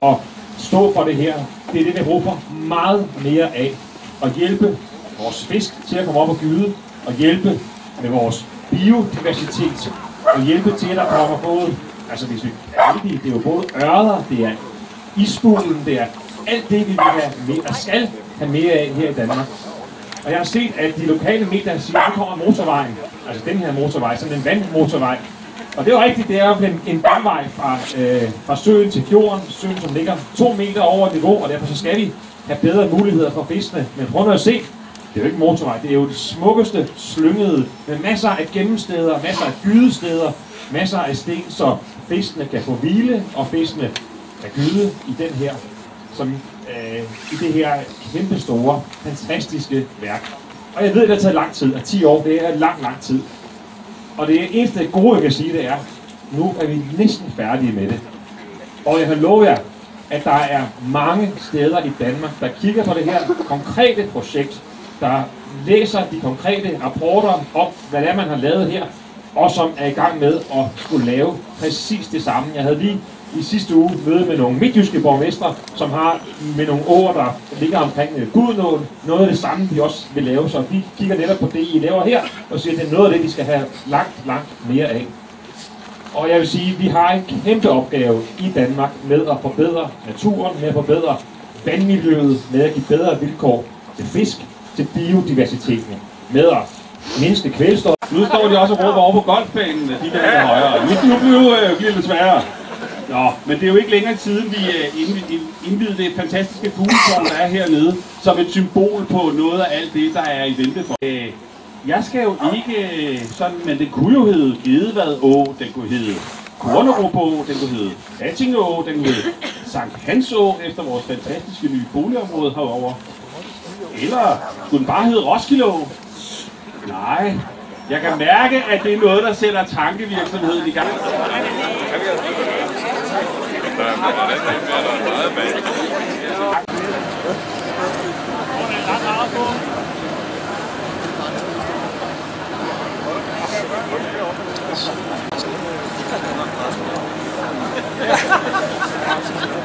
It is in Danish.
Og stå for det her, det er det, vi råber meget mere af. Og hjælpe vores fisk til at komme op og gyde, og hjælpe med vores biodiversitet, og hjælpe til, at der kommer både, altså hvis vi er heldige, det er jo både ørder, det er isfuglen, det er alt det, vi vil have mere, og skal have mere af her i Danmark. Og jeg har set, at de lokale medier siger, at nu kommer motorvejen, altså den her motorvej, sådan en vandmotorvej. Og det er jo rigtigt, det er jo en vandvej fra søen til fjorden, søen som ligger 2 meter over niveau, og derfor så skal vi have bedre muligheder for fiskene. Men prøv nu at se, det er jo ikke motorvej, det er jo det smukkeste slyngede, med masser af gemmesteder, masser af gydesteder, masser af sten, så fiskene kan få hvile, og fiskene kan gyde i den her, som i det her kæmpe store, fantastiske værk. Og jeg ved, at det har taget lang tid, og 10 år, det er lang tid. Og det eneste gode, jeg kan sige, det er, nu er vi næsten færdige med det. Og jeg kan love jer, at der er mange steder i Danmark, der kigger på det her konkrete projekt, der læser de konkrete rapporter om, hvad det er, man har lavet her, og som er i gang med at skulle lave præcis det samme. Jeg havde lige i sidste uge møde med nogle midtjyske borgmestre, som har med nogle åer, der ligger omkring Gudenåen, noget af det samme, de også vil lave. Så vi kigger netop på det, I laver her, og siger, at det er noget af det, vi skal have langt mere af. Og jeg vil sige, at vi har en kæmpe opgave i Danmark med at forbedre naturen, med at forbedre vandmiljøet, med at give bedre vilkår til fisk, til biodiversiteten, med at mindske kvælstof. Nu står de også og råber over på golfbanen, de der er højere. Nu bliver det sværere. Nå, men det er jo ikke længere siden, vi indvidede det fantastiske fugletårn, der er hernede, som et symbol på noget af alt det, der er i vente for. Jeg skal jo ikke sådan, men det kunne jo hedde Gedevad Å, den kunne hedde Kornerup Å, den kunne hedde Hattingå, den kunne hedde Sankt Hans Å, efter vores fantastiske nye boligområde herovre. Eller skulle den bare hedde Roskilde Å? Nej, jeg kan mærke, at det er noget, der sætter tankevirksomheden i gang. Ja.